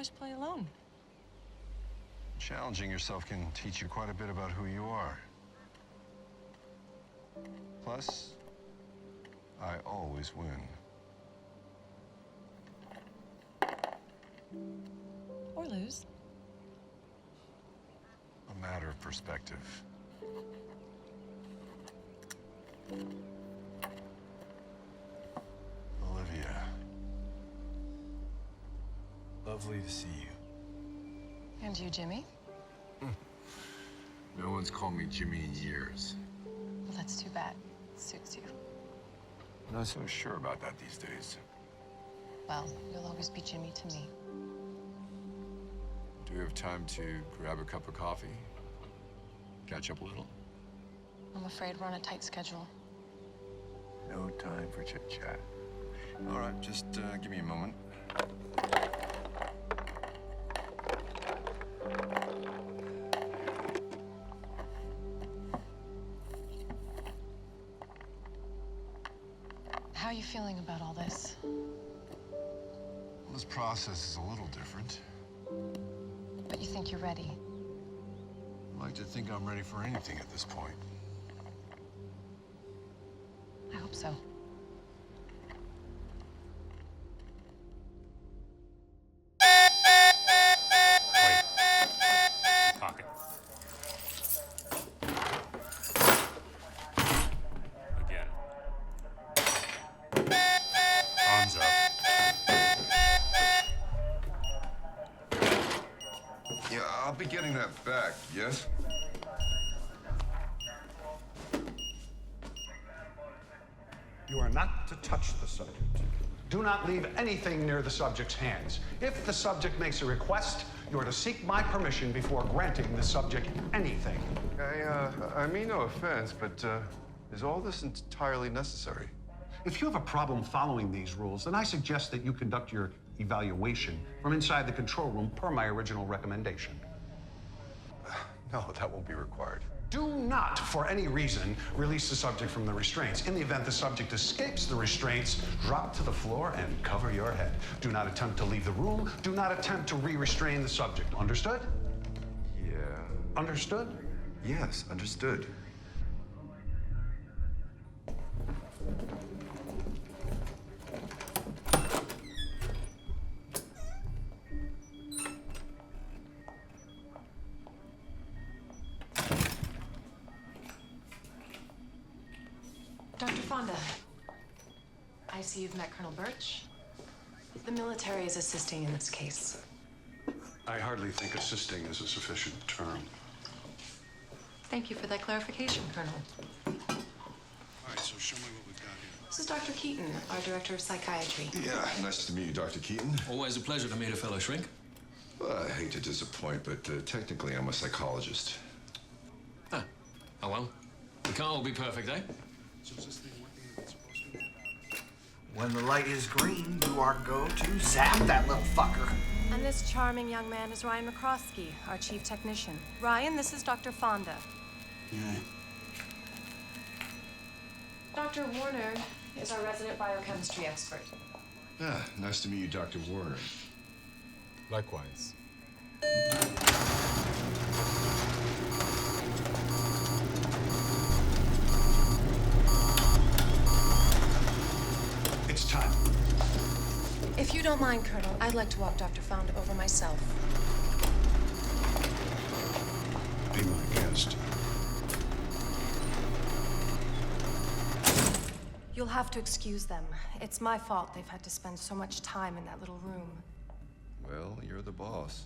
always play alone? Challenging yourself can teach you quite a bit about who you are. Plus, I always win. Or lose. A matter of perspective. Olivia. Lovely to see you. And you, Jimmy? No one's called me Jimmy in years. Well, that's too bad. Suits you. I'm not so sure about that these days. Well, you'll always be Jimmy to me. Do you have time to grab a cup of coffee? Catch up a little? I'm afraid we're on a tight schedule. No time for chit-chat. All right, just give me a moment. How are you feeling about all this? Well, this process is a little different. But you think you're ready? I like to think I'm ready for anything at this point. I hope so. Wait. Pocket. Again. Arms up. Yeah, I'll be getting that back, yes? You are not to touch the subject. Do not leave anything near the subject's hands. If the subject makes a request, you are to seek my permission before granting the subject anything. I mean no offense, but is all this entirely necessary? If you have a problem following these rules, then I suggest that you conduct your evaluation from inside the control room per my original recommendation. No, that won't be required. Do not, for any reason, release the subject from the restraints. In the event the subject escapes the restraints, drop to the floor and cover your head. Do not attempt to leave the room. Do not attempt to re-restrain the subject. Understood? Yeah. Understood? Yes, understood. Dr. Fonda, I see you've met Colonel Birch. The military is assisting in this case. I hardly think assisting is a sufficient term. Thank you for that clarification, Colonel. All right, so show me what we've got here. This is Dr. Keaton, our director of psychiatry. Yeah, nice to meet you, Dr. Keaton. Always a pleasure to meet a fellow shrink. Well, I hate to disappoint, but technically I'm a psychologist. Ah, oh well. It can't all be perfect, eh? So is this thing working as it's supposed to? When the light is green, you are go to zap that little fucker. And this charming young man is Ryan McCroskey, our chief technician. Ryan, this is Dr. Fonda. Yeah. Dr. Warner is our resident biochemistry expert. Yeah, nice to meet you, Dr. Warner. Likewise. It's time. If you don't mind, Colonel, I'd like to walk Dr. Fonda over myself. Be my guest. You'll have to excuse them. It's my fault they've had to spend so much time in that little room. Well, you're the boss.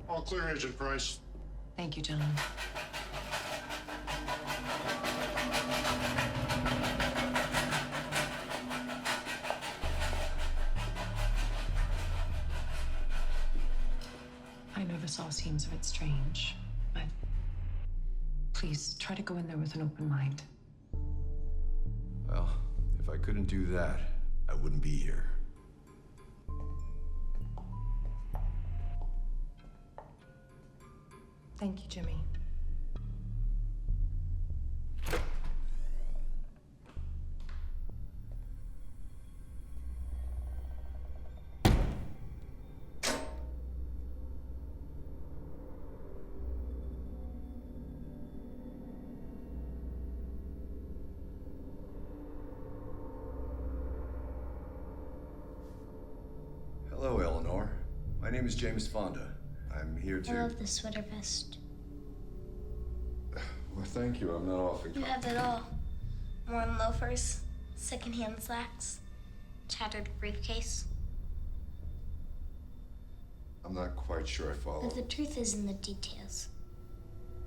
All clear, Agent Price. Thank you, gentlemen. I know this all seems a bit strange, but please try to go in there with an open mind. Well, if I couldn't do that, I wouldn't be here. Thank you, Jimmy. name is James Fonda. I'm here I to... love the sweater vest. Well, thank you. I'm not offering... You have it all. Worn loafers, secondhand slacks, tattered briefcase. I'm not quite sure I follow. But the truth is in the details.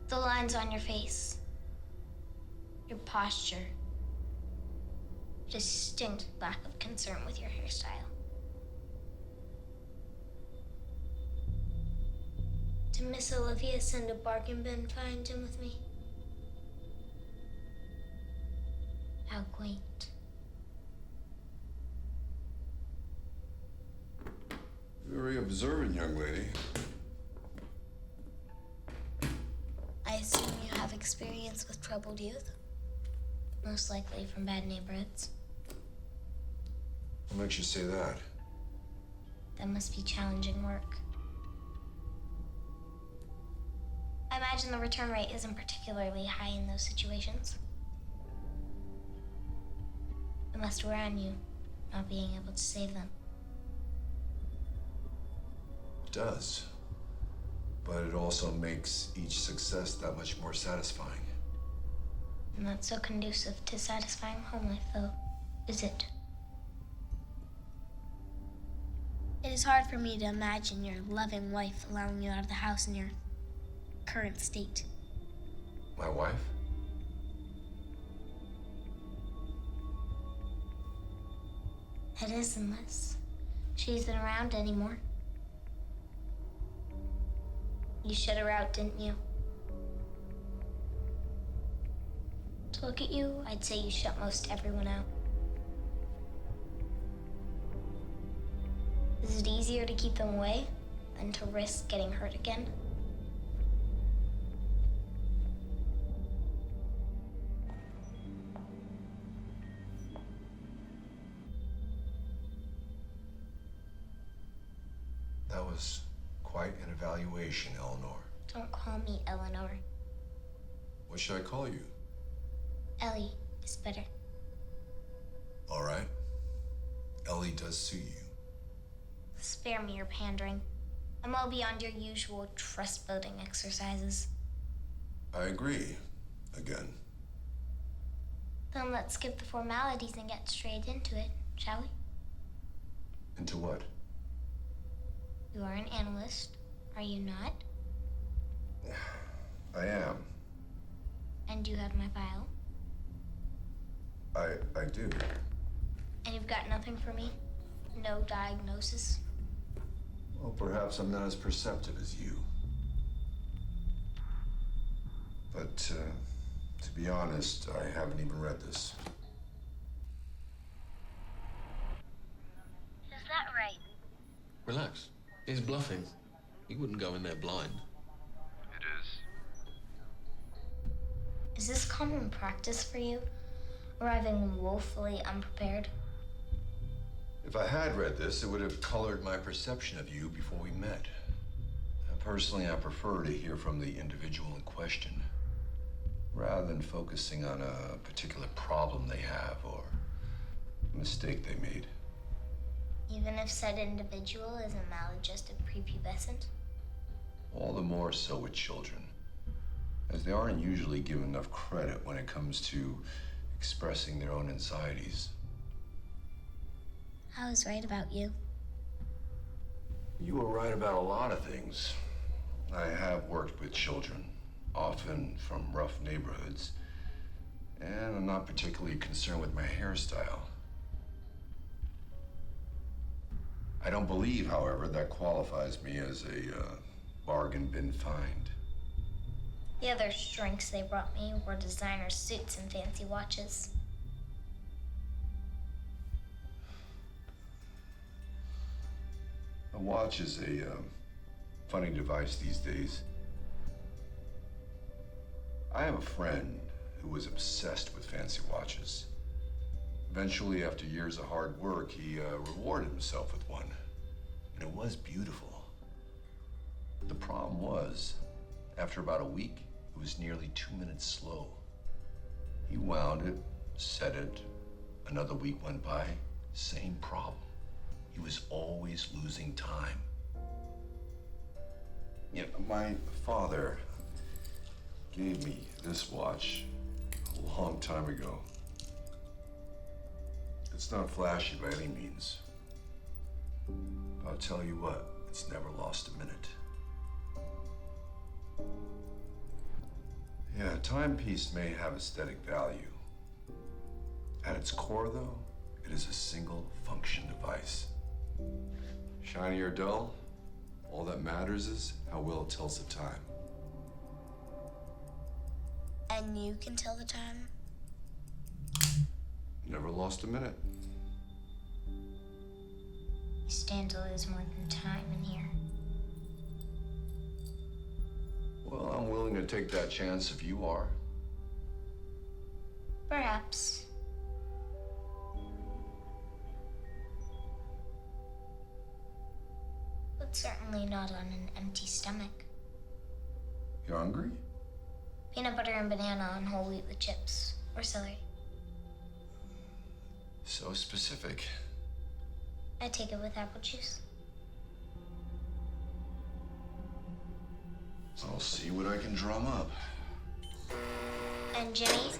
The lines on your face. Your posture. Distinct lack of concern with your hairstyle. Did Miss Olivia send a bargain bin find in with me? How quaint. Very observant young lady. I assume you have experience with troubled youth? Most likely from bad neighborhoods. What makes you say that? That must be challenging work. I imagine the return rate isn't particularly high in those situations. It must wear on you, not being able to save them. It does. But it also makes each success that much more satisfying. Not so conducive to satisfying home life, though, is it? It is hard for me to imagine your loving wife allowing you out of the house in your current state. My wife? It is, unless she isn't around anymore. You shut her out, didn't you? To look at you, I'd say you shut most everyone out. Is it easier to keep them away than to risk getting hurt again? That was quite an evaluation, Eleanor. Don't call me Eleanor. What should I call you? Ellie is better. All right. Ellie does suit you. Spare me your pandering. I'm well beyond your usual trust-building exercises. I agree. Again. Then let's skip the formalities and get straight into it, shall we? Into what? You are an analyst, are you not? I am. And you have my file. I do. And you've got nothing for me? No diagnosis? Well, perhaps I'm not as perceptive as you. But, to be honest, I haven't even read this. Is that right? Relax. He's bluffing. He wouldn't go in there blind. It is. Is this common practice for you? Arriving woefully unprepared? If I had read this, it would have colored my perception of you before we met. Personally, I prefer to hear from the individual in question, rather than focusing on a particular problem they have or a mistake they made. Even if said individual isn't maladjusted prepubescent? All the more so with children, as they aren't usually given enough credit when it comes to expressing their own anxieties. I was right about you. You were right about a lot of things. I have worked with children, often from rough neighborhoods, and I'm not particularly concerned with my hairstyle. I don't believe, however, that qualifies me as a bargain bin find. The other drinks they brought me were designer suits and fancy watches. A watch is a funny device these days. I have a friend who was obsessed with fancy watches. Eventually, after years of hard work, he rewarded himself with one. And it was beautiful. The problem was, after about a week, it was nearly 2 minutes slow. He wound it, set it. Another week went by, same problem. He was always losing time. Yeah, my father gave me this watch a long time ago. It's not flashy by any means. I'll tell you what, it's never lost a minute. Yeah, a timepiece may have aesthetic value. At its core, though, it is a single function device. Shiny or dull, all that matters is how well it tells the time. And you can tell the time? Never lost a minute. You stand to lose more than time in here. Well, I'm willing to take that chance if you are. Perhaps. But certainly not on an empty stomach. You hungry? Peanut butter and banana on whole wheat with chips. Or celery. So specific. I take it with apple juice. I'll see what I can drum up. And Jimmy?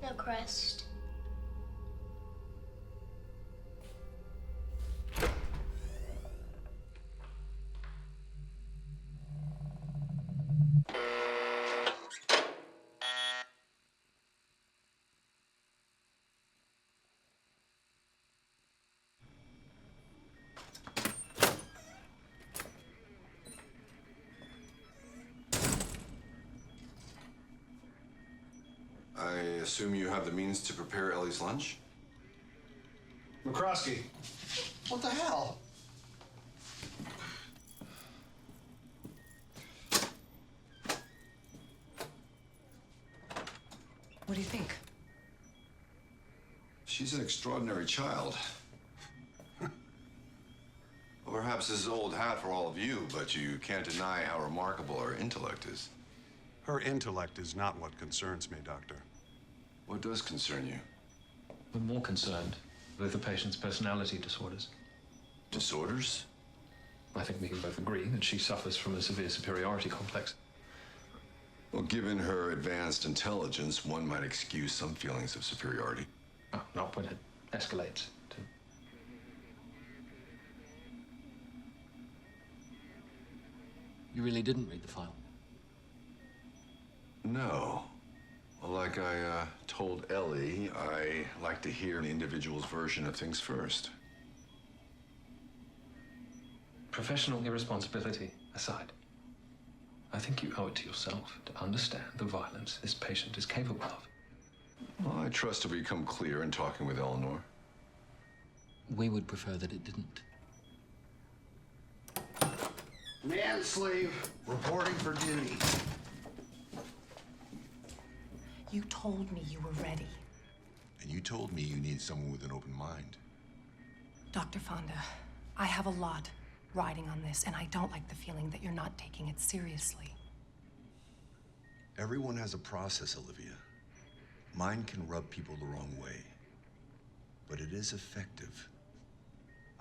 No crust. I assume you have the means to prepare Ellie's lunch? McCroskey, what the hell? What do you think? She's an extraordinary child. Well, perhaps this is old hat for all of you, but you can't deny how remarkable her intellect is. Her intellect is not what concerns me, Doctor. What does concern you? We're more concerned with the patient's personality disorders. Disorders? I think we can both agree that she suffers from a severe superiority complex. Well, given her advanced intelligence, one might excuse some feelings of superiority. Oh, not when it escalates to... You really didn't read the file? No. Well, like I told Ellie, I like to hear the individual's version of things first. Professional irresponsibility aside, I think you owe it to yourself to understand the violence this patient is capable of. Well, I trust to become clear in talking with Eleanor. We would prefer that it didn't. Man sleeve, reporting for duty. You told me you were ready. And you told me you need someone with an open mind. Dr. Fonda, I have a lot riding on this, and I don't like the feeling that you're not taking it seriously. Everyone has a process, Olivia. Mine can rub people the wrong way, but it is effective.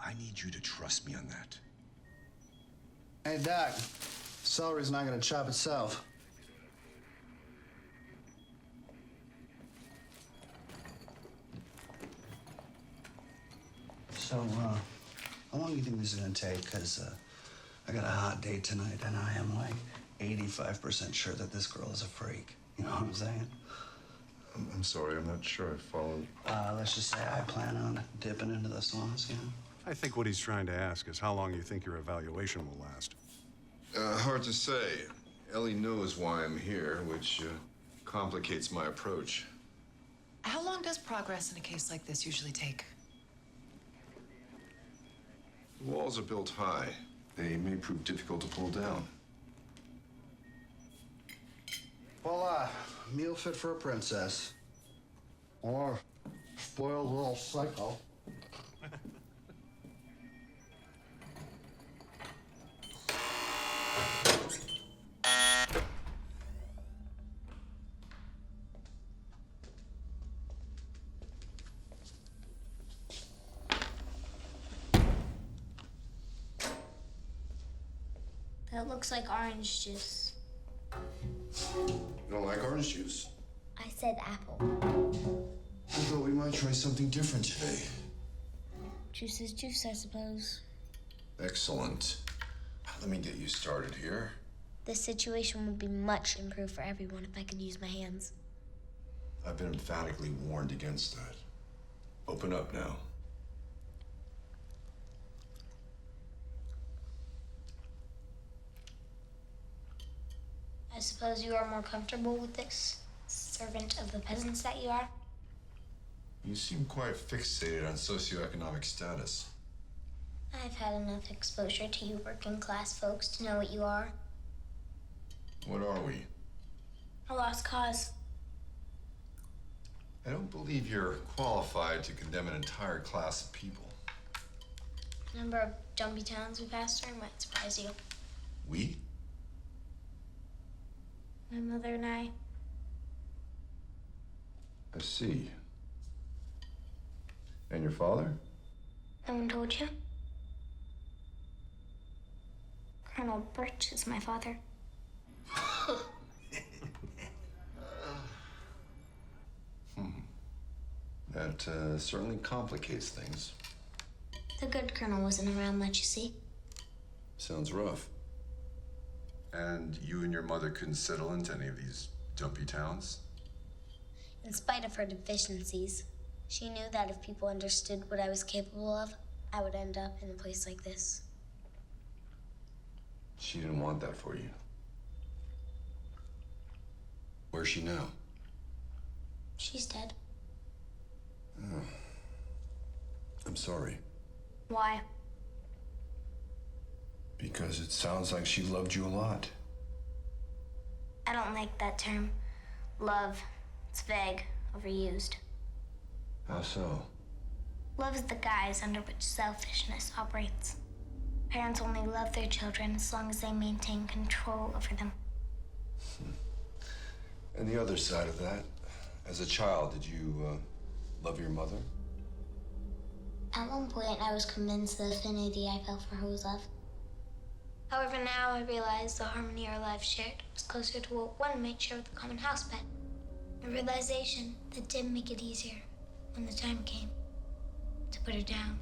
I need you to trust me on that. Hey, Doc. Celery's not gonna chop itself. So, how long do you think this is gonna take? Because I got a hot date tonight, and I am like 85% sure that this girl is a freak. You know what I'm saying? I'm sorry, I'm not sure I followed. Let's just say I plan on dipping into the sauce, you know? I think what he's trying to ask is how long you think your evaluation will last. Hard to say. Ellie knows why I'm here, which complicates my approach. How long does progress in a case like this usually take? The walls are built high. They may prove difficult to pull down. Well, meal fit for a princess. Or spoiled little psycho. That looks like orange juice. You don't like orange juice? I said apple. I thought we might try something different today. Juice is juice, I suppose. Excellent. Let me get you started here. This situation would be much improved for everyone if I could use my hands. I've been emphatically warned against that. Open up now. I suppose you are more comfortable with this, servant of the peasants that you are? You seem quite fixated on socioeconomic status. I've had enough exposure to you working class folks to know what you are. What are we? A lost cause. I don't believe you're qualified to condemn an entire class of people. The number of jumpy towns we passed through might surprise you. We? My mother and I. I see. And your father? No one told you? Colonel Birch is my father. That certainly complicates things. The good colonel wasn't around much, you see. Sounds rough. And you and your mother couldn't settle into any of these dumpy towns? In spite of her deficiencies, she knew that if people understood what I was capable of, I would end up in a place like this. She didn't want that for you. Where's she now? She's dead. Oh. I'm sorry. Why? Because it sounds like she loved you a lot. I don't like that term. Love. It's vague, overused. How so? Love is the guise under which selfishness operates. Parents only love their children as long as they maintain control over them. And the other side of that, as a child, did you love your mother? At one point, I was convinced the affinity I felt for her was love. However, now I realize the harmony our lives shared was closer to what one might share with a common house pet. A realization that did make it easier when the time came to put her down.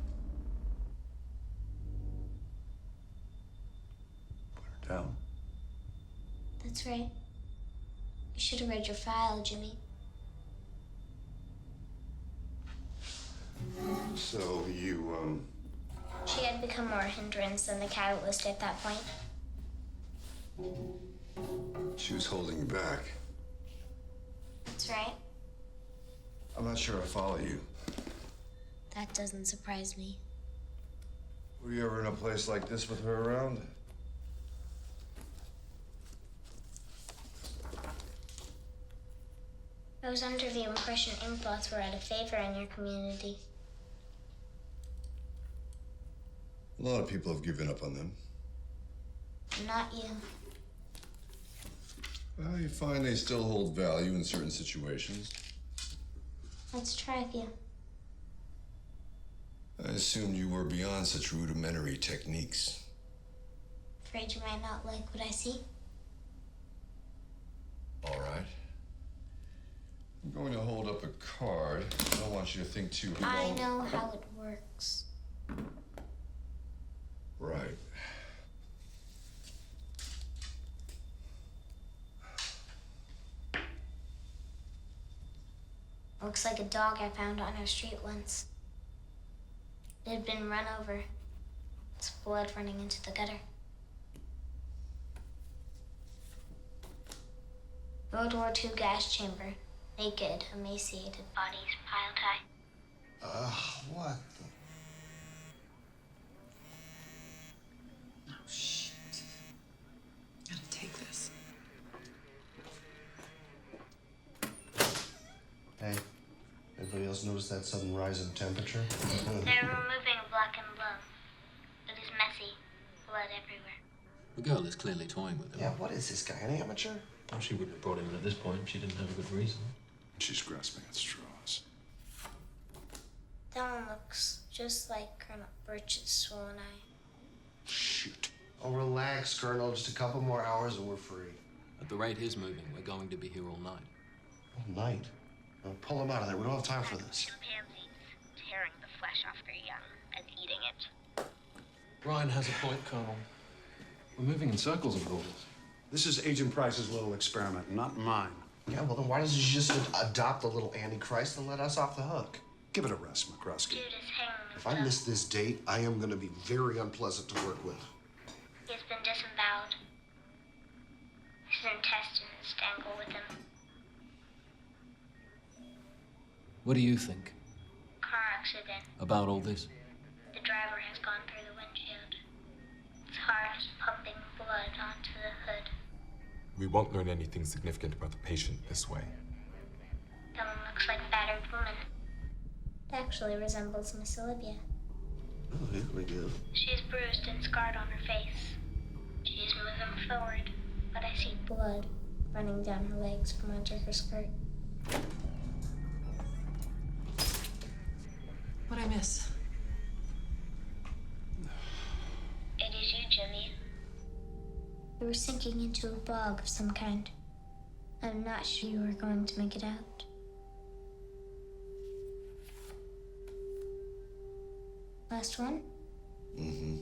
Put her down? That's right. You should have read your file, Jimmy. So you, She had become more a hindrance than the catalyst at that point. she was holding you back. That's right. I'm not sure I follow you. That doesn't surprise me. Were you ever in a place like this with her around? I was under the impression inkblots were out of favor in your community. A lot of people have given up on them. Not you. Well, you find they still hold value in certain situations. Let's try a few. I assumed you were beyond such rudimentary techniques. Afraid you might not like what I see? All right. I'm going to hold up a card. I don't want you to think too long. I know how it works. Right. Looks like a dog I found on our street once. It had been run over. Its blood running into the gutter. World War II gas chamber. Naked, emaciated bodies piled high. What the? Oh, shit. Gotta take this. Hey, anybody else notice that sudden rise in temperature? They're removing a block and blow. It is messy. Blood everywhere. The girl is clearly toying with him. Yeah, what is this guy, an amateur? Well, she wouldn't have brought him in at this point if she didn't have a good reason. She's grasping at straws. That one looks just like Colonel Birch's swollen eye. Shoot. Oh, relax, Colonel. Just a couple more hours and we're free. At the rate he's moving, we're going to be here all night. All night? Well, pull him out of there. We don't have time for this. Chimpanzees tearing the flesh off their young and eating it. Ryan has a point, Colonel. We're moving in circles of course. This is Agent Price's little experiment, not mine. Yeah, well, then why doesn't she just adopt the little Antichrist and let us off the hook? Give it a rest, McCroskey. Dude is hanging If I miss this date, I am going to be very unpleasant to work with. He's been disemboweled. His intestines dangle with him. What do you think Car accident. about all this? The driver has gone through the windshield. His heart is pumping blood onto the hood. We won't learn anything significant about the patient this way. Someone looks like battered woman. It actually resembles Miss Olivia. Oh, here we go. She's bruised and scarred on her face. She's moving forward, but I see blood running down her legs from under her skirt. What'd I miss? It is you, Jimmy. You were sinking into a bog of some kind. I'm not sure you were going to make it out. Last one? Mm-hmm.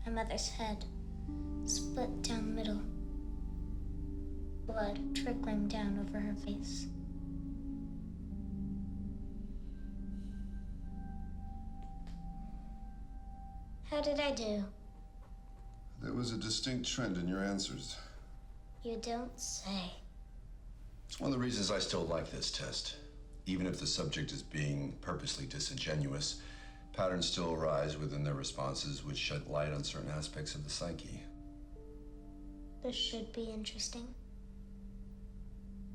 My mother's head, split down the middle. Blood trickling down over her face. How did I do? There was a distinct trend in your answers. You don't say. It's one of the reasons I still like this test. Even if the subject is being purposely disingenuous, patterns still arise within their responses which shed light on certain aspects of the psyche. This should be interesting.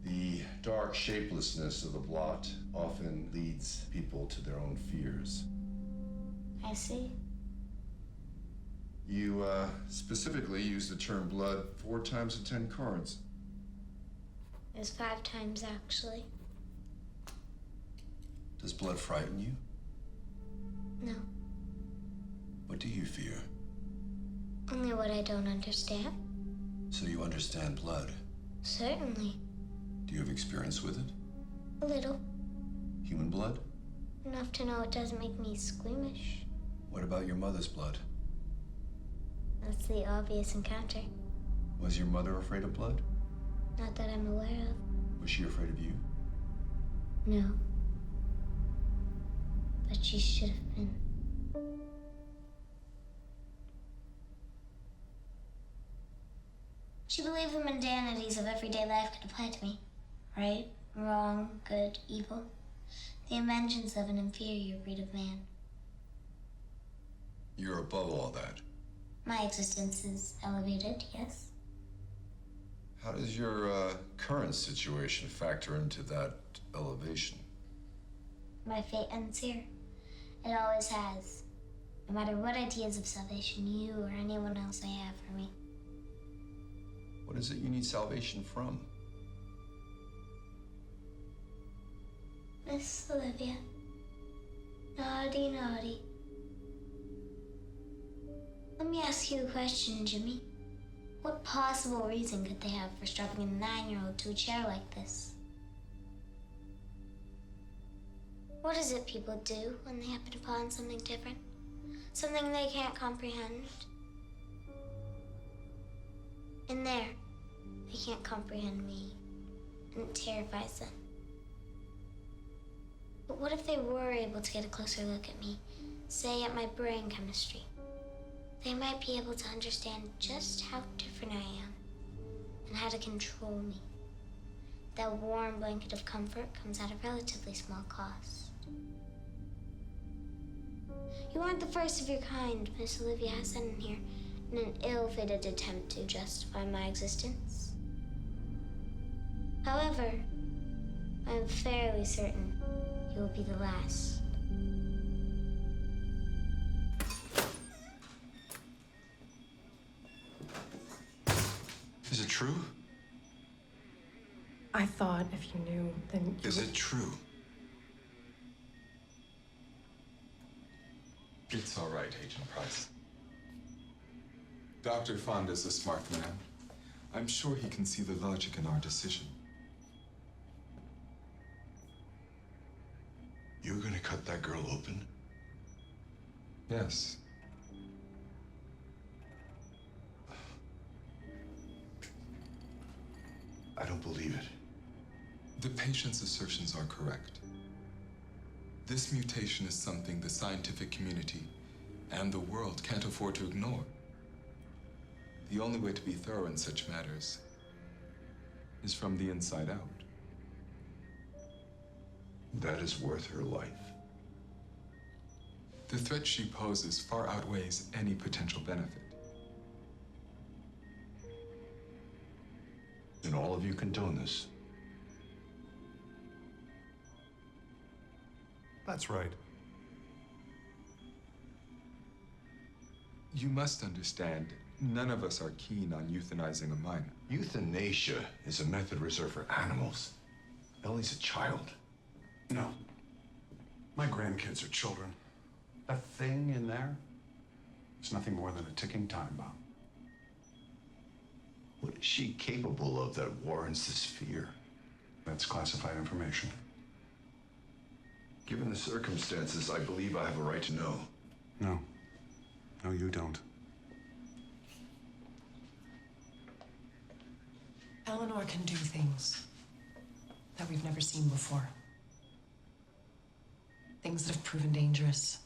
The dark shapelessness of the blot often leads people to their own fears. I see. You specifically used the term blood 4 times in 10 cards. It was 5 times, actually. Does blood frighten you? No, What do you fear? only what I don't understand. So you understand blood. Certainly. Do you have experience with it? A little. Human blood? Enough to know it doesn't make me squeamish. What about your mother's blood? That's the obvious encounter. Was your mother afraid of blood? Not that I'm aware of. Was she afraid of you? No. But she should have been. She believed the mundanities of everyday life could apply to me. Right, wrong, good, evil. The inventions of an inferior breed of man. You're above all that. My existence is elevated, yes. How does your current situation factor into that elevation? My fate ends here. It always has. No matter what ideas of salvation you or anyone else may have for me. What is it you need salvation from? Miss Olivia. Naughty, naughty. Let me ask you a question, Jimmy. What possible reason could they have for strapping a 9-year-old to a chair like this? What is it people do when they happen upon something different? Something they can't comprehend? In there, they can't comprehend me, and it terrifies them. But what if they were able to get a closer look at me, say at my brain chemistry? They might be able to understand just how different I am and how to control me. That warm blanket of comfort comes at a relatively small cost. You aren't the first of your kind, Miss Olivia has said in here, in an ill-fated attempt to justify my existence. However, I'm fairly certain you will be the last. Is it true? I thought if you knew, then you Is it true? It's all right, Agent Price. Dr. Fonda's a smart man. I'm sure he can see the logic in our decision. You're gonna cut that girl open? Yes. I don't believe it. The patient's assertions are correct. This mutation is something the scientific community and the world can't afford to ignore. The only way to be thorough in such matters is from the inside out. That is worth her life. The threat she poses far outweighs any potential benefit. And all of you condone this. That's right. You must understand, none of us are keen on euthanizing a minor. Euthanasia is a method reserved for animals. Ellie's a child. No. My grandkids are children. That thing in there is nothing more than a ticking time bomb. What is she capable of that warrants this fear? That's classified information. Given the circumstances, I believe I have a right to know. No. No, you don't. Eleanor can do things that we've never seen before. Things that have proven dangerous.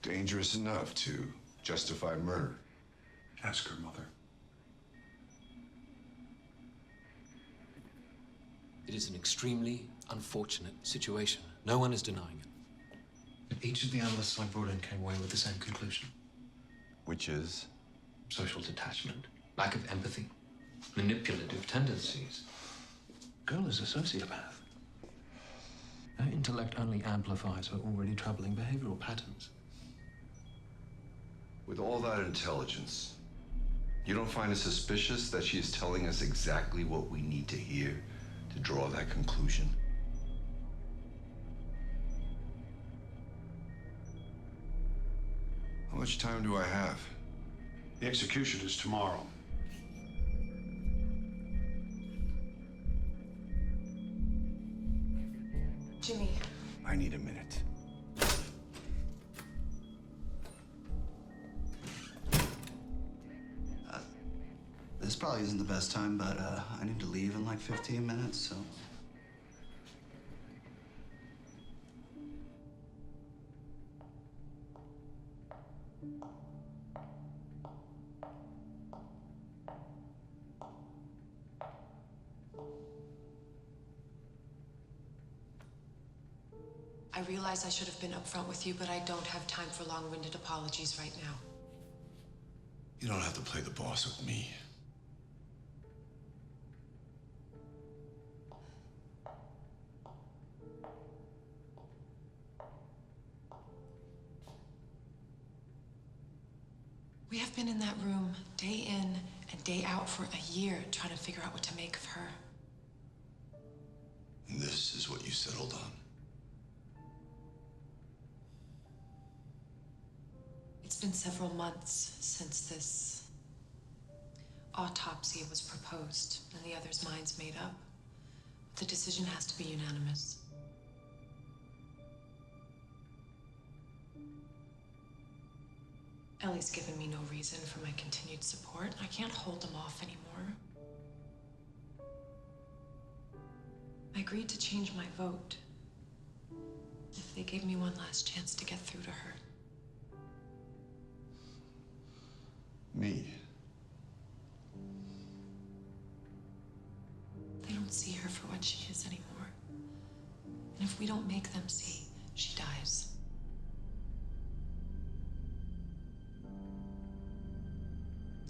Dangerous enough to justify murder. Ask her mother. It is an extremely unfortunate situation. No one is denying it. But each of the analysts I brought in came away with the same conclusion. Which is? Social detachment, lack of empathy, manipulative tendencies. Girl is a sociopath. Her intellect only amplifies her already troubling behavioral patterns. With all that intelligence, you don't find it suspicious that she is telling us exactly what we need to hear to draw that conclusion? How much time do I have? The execution is tomorrow. Jimmy. I need a minute. This probably isn't the best time, but I need to leave in like 15 minutes, so. I realize I should have been upfront with you, but I don't have time for long-winded apologies right now. You don't have to play the boss with me. We have been in that room day in and day out for a year trying to figure out what to make of her. And this is what you settled on. It's been several months since this autopsy was proposed and the others' minds made up. But the decision has to be unanimous. Ellie's given me no reason for my continued support. I can't hold them off anymore. I agreed to change my vote if they gave me one last chance to get through to her. Me? They don't see her for what she is anymore. And if we don't make them see, she dies.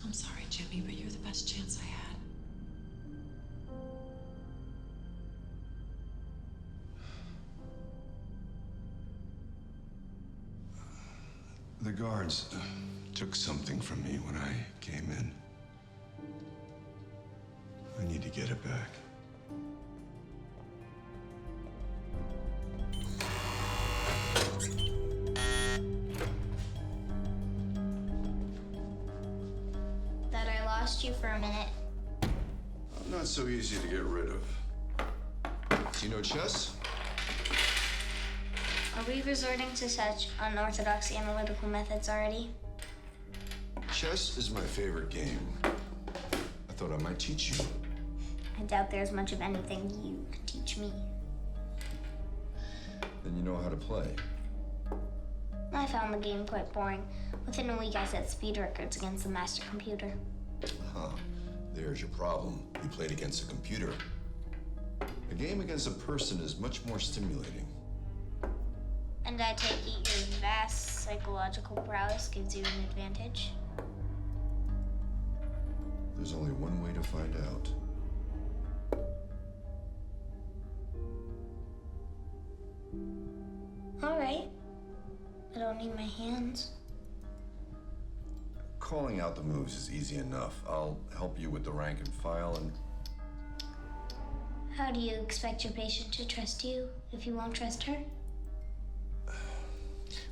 I'm sorry, Jimmy, but you're the best chance I had. The guards took something from me when I came in. I need to get it back. you for a minute. I'm not so easy to get rid of. Do you know chess? Are we resorting to such unorthodox analytical methods already? Chess is my favorite game. I thought I might teach you. I doubt there's much of anything you could teach me. Then you know how to play. I found the game quite boring. Within a week, I set speed records against the master computer. Huh. There's your problem. You played against a computer. A game against a person is much more stimulating. And I take it your vast psychological prowess gives you an advantage? There's only one way to find out. All right. I don't need my hands. Calling out the moves is easy enough. I'll help you with the rank and file and... How do you expect your patient to trust you if you won't trust her?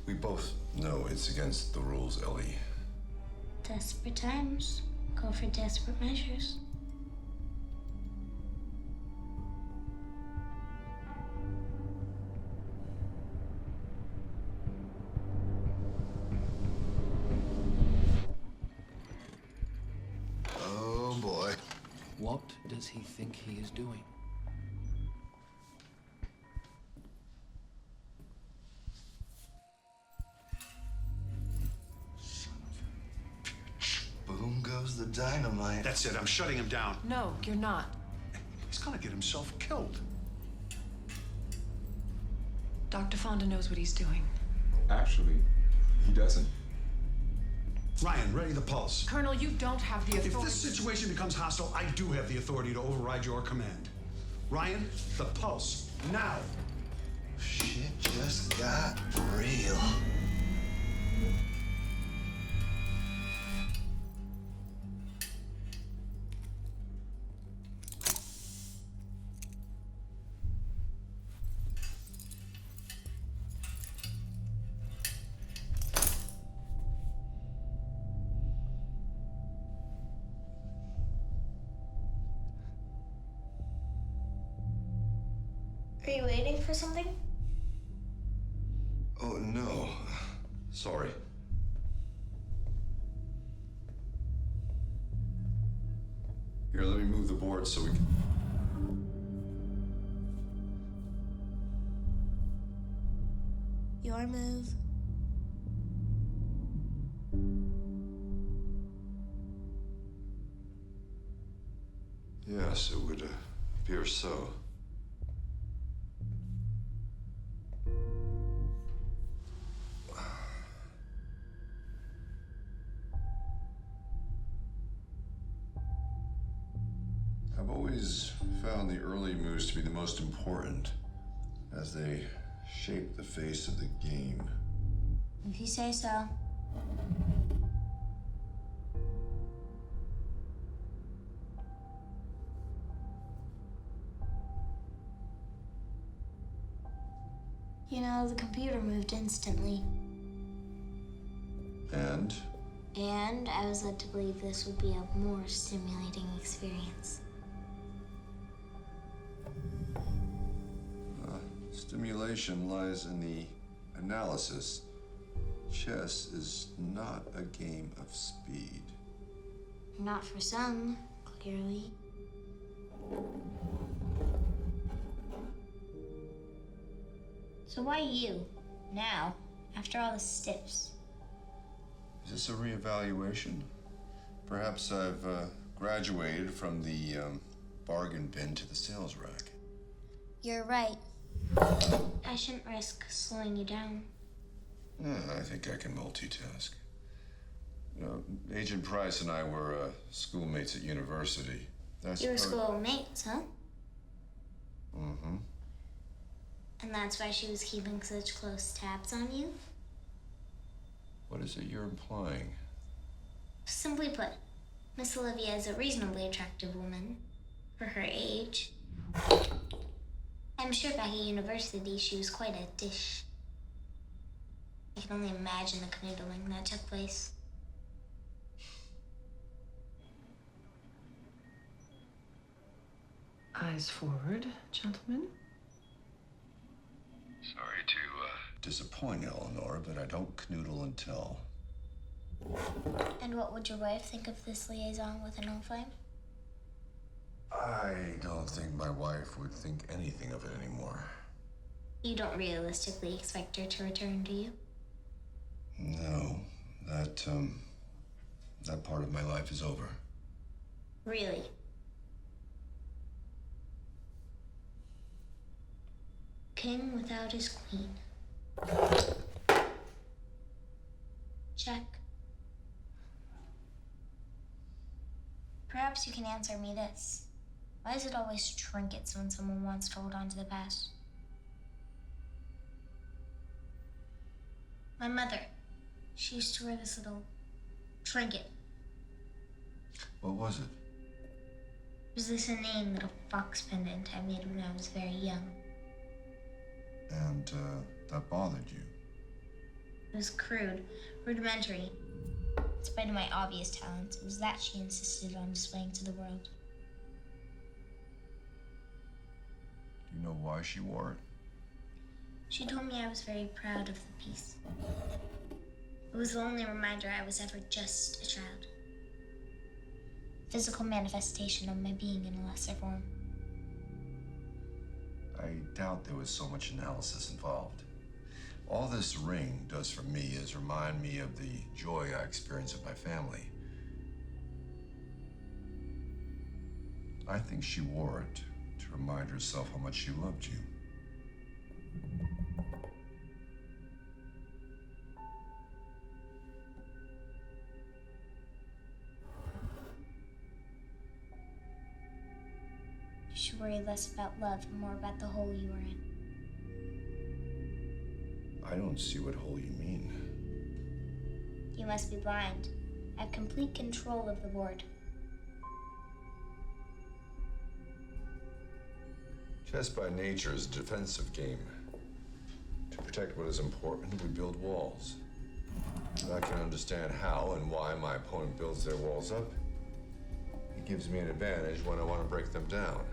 We both know it's against the rules, Ellie. Desperate times call for desperate measures. Oh boy. What does he think he is doing? Boom goes the dynamite. That's it. I'm shutting him down. No, you're not. He's gonna get himself killed. Dr. Fonda knows what he's doing. Actually, he doesn't. Ryan, ready the pulse. Colonel, you don't have the authority. If this situation becomes hostile, I do have the authority to override your command. Ryan, the pulse, now. Shit just got real. Are you waiting for something? Oh, no. Sorry. Here, let me move the board so we can... Your move. Yes, it would appear so. I've always found the early moves to be the most important, as they shape the face of the game. If you say so. You know, the computer moved instantly. And? And I was led to believe this would be a more stimulating experience. Stimulation lies in the analysis. Chess is not a game of speed. Not for some, clearly. So why you? Now, after all the steps? Is this a reevaluation? Perhaps I've graduated from the bargain bin to the sales rack. You're right. I shouldn't risk slowing you down. I think I can multitask. You know, Agent Price and I were schoolmates at university. You were schoolmates, huh? Mm-hmm. And that's why she was keeping such close tabs on you? What is it you're implying? Simply put, Miss Olivia is a reasonably attractive woman for her age. I'm sure back at university she was quite a dish. I can only imagine the canoodling that took place. Eyes forward, gentlemen. Sorry to disappoint Eleanor, but I don't canoodle and tell. And what would your wife think of this liaison with an old flame? I don't think my wife would think anything of it anymore. You don't realistically expect her to return, do you? No, that part of my life is over. Really? King without his queen. Check. Perhaps you can answer me this. Why is it always trinkets when someone wants to hold on to the past? My mother, she used to wear this little trinket. What was it? It was this inane little fox pendant I made when I was very young. And that bothered you? It was crude, rudimentary. In spite of my obvious talents, it was that she insisted on displaying to the world. Do you know why she wore it? She told me I was very proud of the piece. It was the only reminder I was ever just a child. Physical manifestation of my being in a lesser form. I doubt there was so much analysis involved. All this ring does for me is remind me of the joy I experience with my family. I think she wore it to remind herself how much she loved you. You should worry less about love and more about the hole you were in. I don't see what hole you mean. You must be blind. I have complete control of the board. Chess by nature is a defensive game. To protect what is important, we build walls. I can understand how and why my opponent builds their walls up. It gives me an advantage when I want to break them down.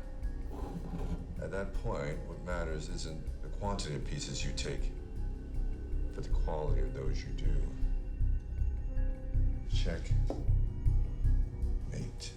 At that point, what matters isn't the quantity of pieces you take, but the quality of those you do. Check. Mate.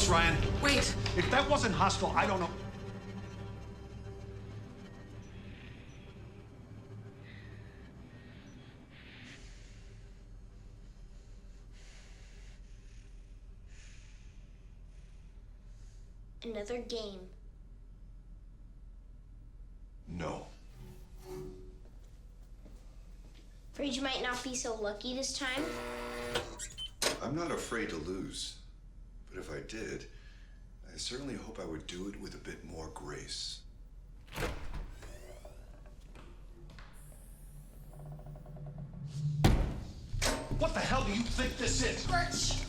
Ryan. Wait. If that wasn't hostile, I don't know. Another game. No. Afraid you might not be so lucky this time? I'm not afraid to lose. But if I did, I certainly hope I would do it with a bit more grace. What the hell do you think this is? Birch!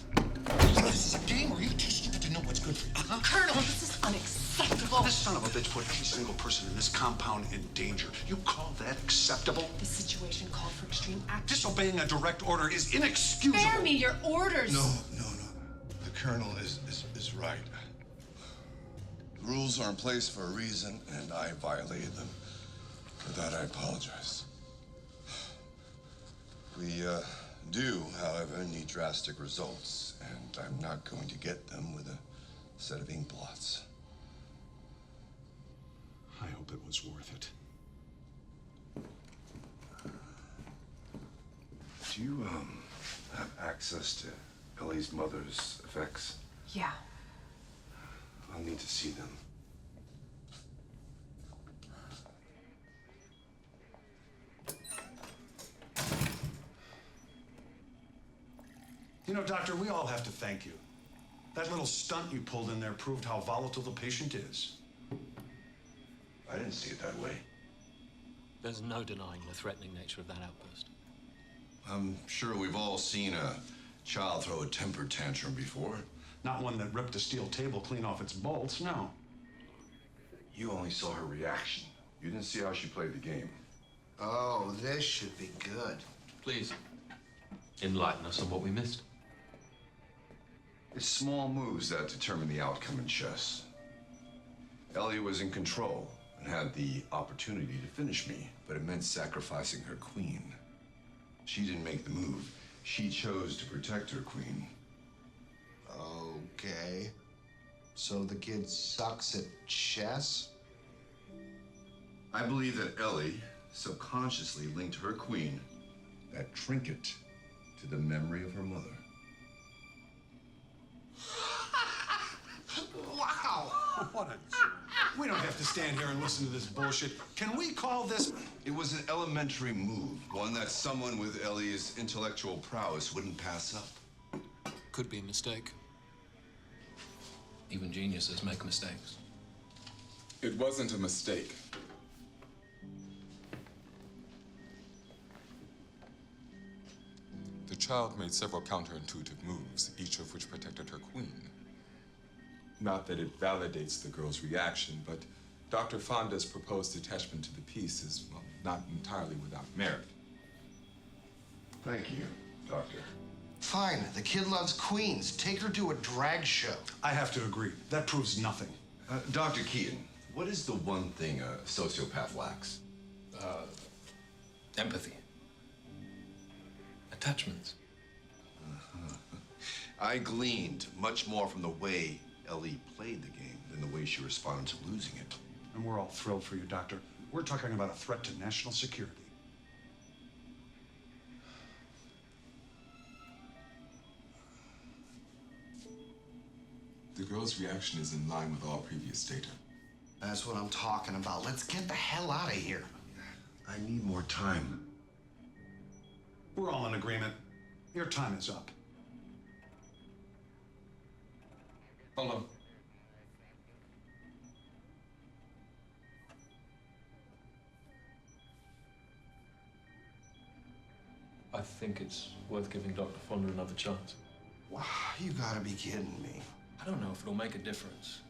This is a game, or are you too stupid to know what's good for you? Colonel, this is unacceptable. This son of a bitch put every single person in this compound in danger. You call that acceptable? The situation called for extreme action. Disobeying a direct order is inexcusable. Spare me your orders. No. The Colonel is right. The rules are in place for a reason, and I violated them. For that, I apologize. We do, however, need drastic results, and I'm not going to get them with a set of ink blots. I hope it was worth it. Do you, have access to Ellie's mother's effects? Yeah. I'll need to see them. You know, Doctor, we all have to thank you. That little stunt you pulled in there proved how volatile the patient is. I didn't see it that way. There's no denying the threatening nature of that outburst. I'm sure we've all seen a child throw a temper tantrum before. Not one that ripped a steel table clean off its bolts, no. You only saw her reaction. You didn't see how she played the game. Oh, this should be good. Please, enlighten us on what we missed. It's small moves that determine the outcome in chess. Ellie was in control and had the opportunity to finish me, but it meant sacrificing her queen. She didn't make the move. She chose to protect her queen. Okay. So the kid sucks at chess? I believe that Ellie subconsciously linked her queen, that trinket, to the memory of her mother. Wow! What a... We don't have to stand here and listen to this bullshit. Can we call this... It was an elementary move, one that someone with Ellie's intellectual prowess wouldn't pass up. Could be a mistake. Even geniuses make mistakes. It wasn't a mistake. The child made several counterintuitive moves, each of which protected her queen. Not that it validates the girl's reaction, but Dr. Fonda's proposed attachment to the piece is, well, not entirely without merit. Thank you, Doctor. Fine, the kid loves queens. Take her to a drag show. I have to agree. That proves nothing. Dr. Keaton, what is the one thing a sociopath lacks? Empathy. Attachments. I gleaned much more from the way Ellie played the game than the way she responded to losing it. And we're all thrilled for you, Doctor. We're talking about a threat to national security. The girl's reaction is in line with all previous data. That's what I'm talking about. Let's get the hell out of here. I need more time. We're all in agreement. Your time is up. Hold on. I think it's worth giving Dr. Fonda another chance. Wow, you gotta be kidding me. I don't know if it'll make a difference.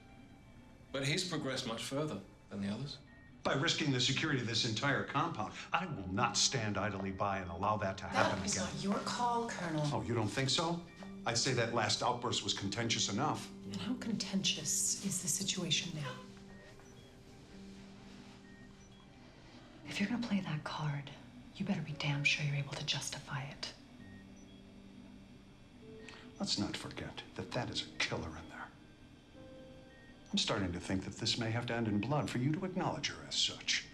But he's progressed much further than the others. By risking the security of this entire compound, I will not stand idly by and allow that to happen That is again. not your call, Colonel. Oh, you don't think so? I'd say that last outburst was contentious enough. And how contentious is the situation now? If you're gonna play that card, you better be damn sure you're able to justify it. Let's not forget that that is a killer in there. I'm starting to think that this may have to end in blood for you to acknowledge her as such.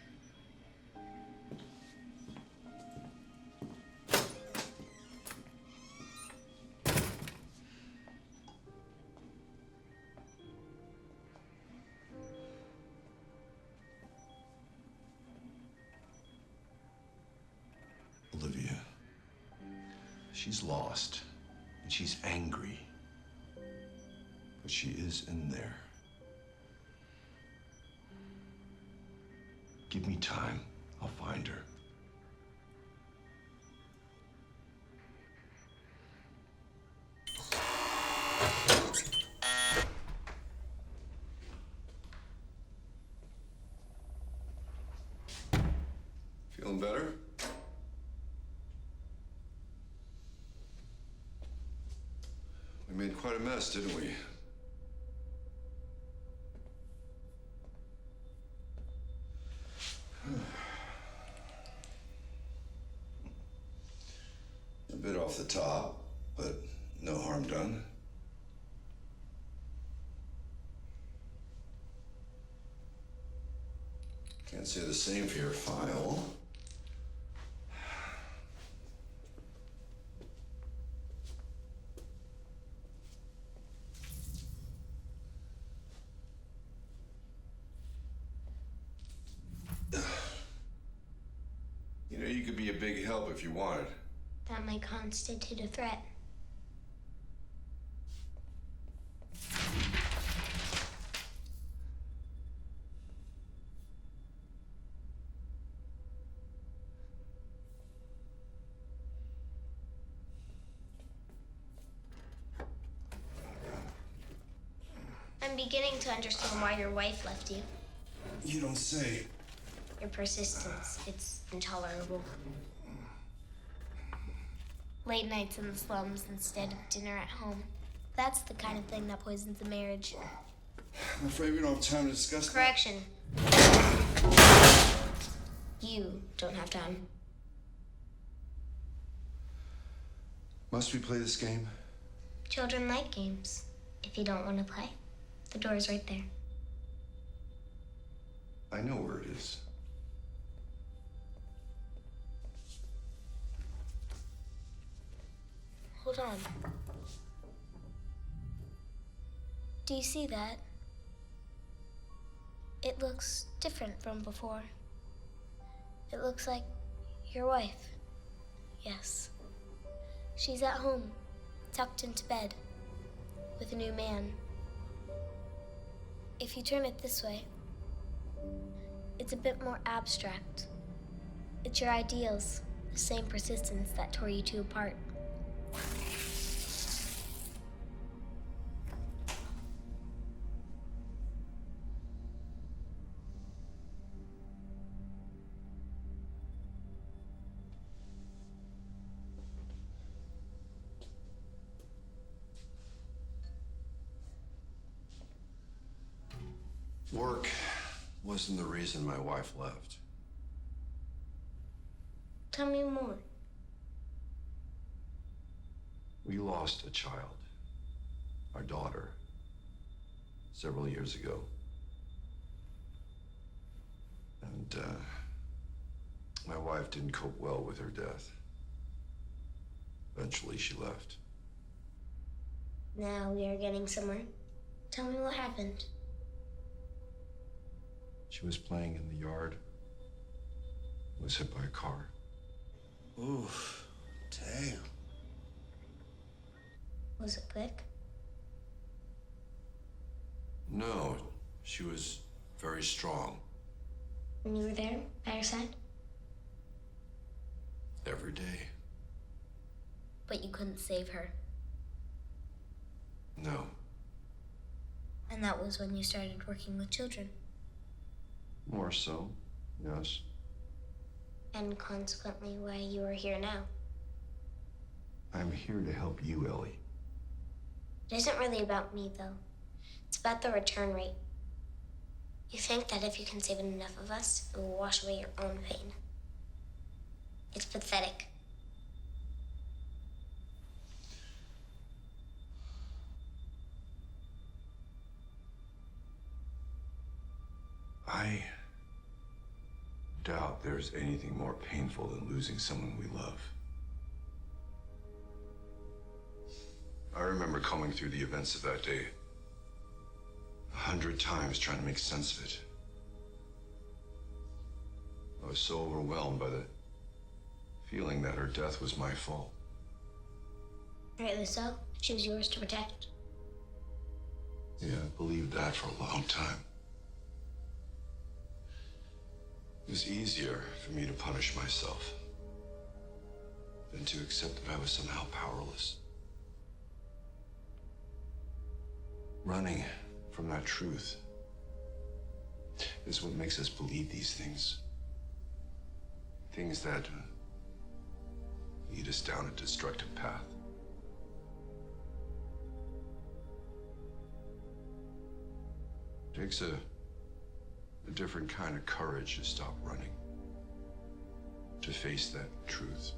Olivia, she's lost and she's angry, but she is in there. Give me time, I'll find her. Feeling better? We made quite a mess, didn't we? A bit off the top, but no harm done. Can't say the same for your file. You know, you could be a big help if you wanted. That might constitute a threat. I'm beginning to understand why your wife left you. You don't say. Your persistence, it's intolerable. Late nights in the slums instead of dinner at home. That's the kind of thing that poisons a marriage. I'm afraid we don't have time to discuss Correction. You don't have time. Must we play this game? Children like games. If you don't want to play, the door is right there. I know where it is. Hold on. Do you see that? It looks different from before. It looks like your wife. Yes. She's at home, tucked into bed, with a new man. If you turn it this way, it's a bit more abstract. It's your ideals, the same persistence that tore you two apart. Work wasn't the reason my wife left. Tell me more. We lost a child, our daughter, several years ago. And my wife didn't cope well with her death. Eventually she left. Now we are getting somewhere. Tell me what happened. She was playing in the yard. Was hit by a car. Oof, damn. Was it quick? No, she was very strong. When you were there, by her side? Every day. But you couldn't save her. No. And that was when you started working with children. More so, yes. And consequently why you are here now. I'm here to help you, Ellie. It isn't really about me, though. It's about the return rate. You think that if you can save enough of us, it will wash away your own pain. It's pathetic. I doubt there's anything more painful than losing someone we love. I remember combing through the events of that day 100 times trying to make sense of it. I was so overwhelmed by the feeling that her death was my fault. Rightly so. She was yours to protect. Yeah, I believed that for a long time. It was easier for me to punish myself than to accept that I was somehow powerless. Running from that truth is what makes us believe these things. Things that lead us down a destructive path. It takes a different kind of courage to stop running, to face that truth.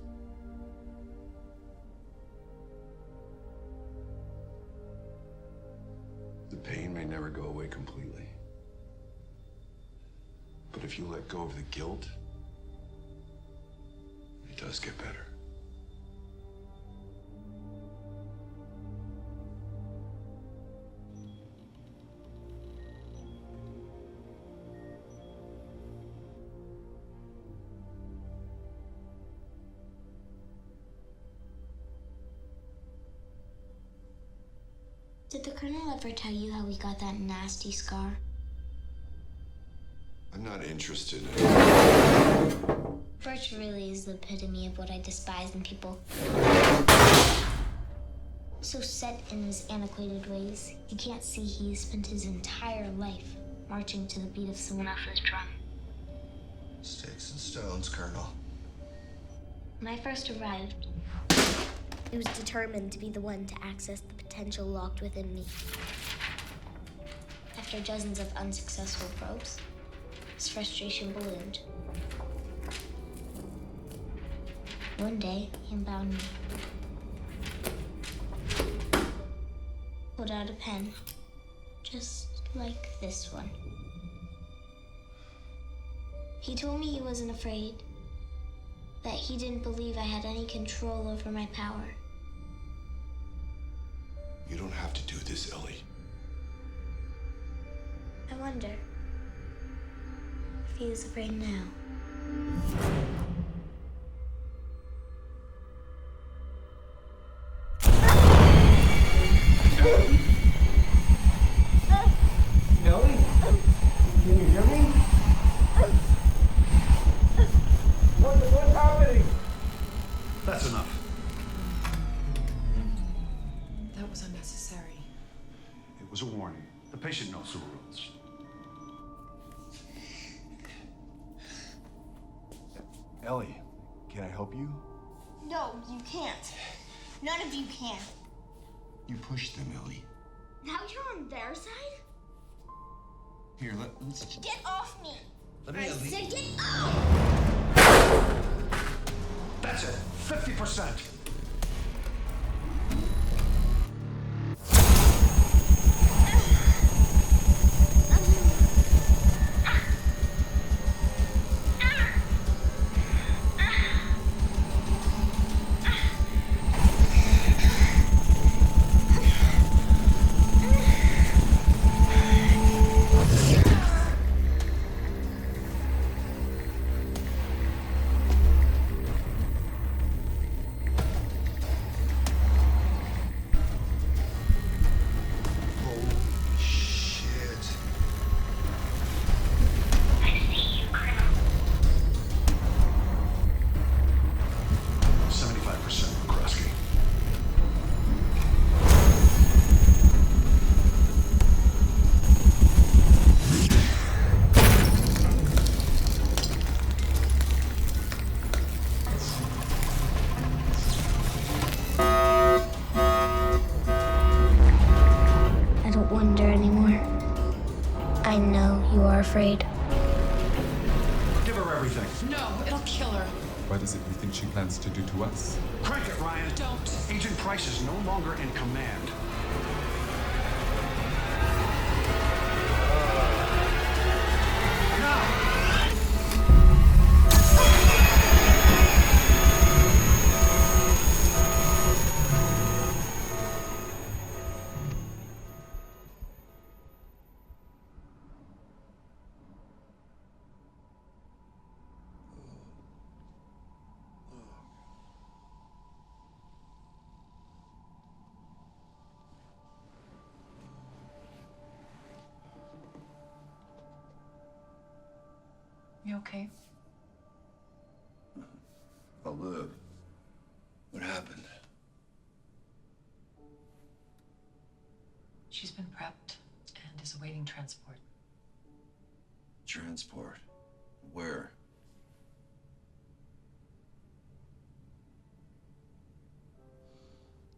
The pain may never go away completely, but if you let go of the guilt, it does get better. Did the Colonel ever tell you how he got that nasty scar? I'm not interested in it. Birch really is the epitome of what I despise in people. so set in his antiquated ways, he can't see he has spent his entire life marching to the beat of someone else's drum. Sticks and stones, Colonel. When I first arrived, I was determined to be the one to access the potential locked within me. After dozens of unsuccessful probes, his frustration ballooned. One day, he unbound me. Pulled out a pen, just like this one. He told me he wasn't afraid, that he didn't believe I had any control over my power. You don't have to do this, Ellie. I wonder if he is afraid now. Ellie? Can you hear me? What's happening? That's enough. That was unnecessary. It was a warning. The patient knows the rules. Ellie, can I help you? No, you can't. None of you can. You pushed them, Ellie. Now you're on their side? Here, let's... Get off me! Let me I Ellie. said get off! That's it. 50%. Afraid. Give her everything. No, it'll kill her. What is it you think she plans to do to us? Crank it, Ryan. Don't. Agent Price is no longer in command. You okay? I'll live. What happened? She's been prepped and is awaiting transport. Transport? Where?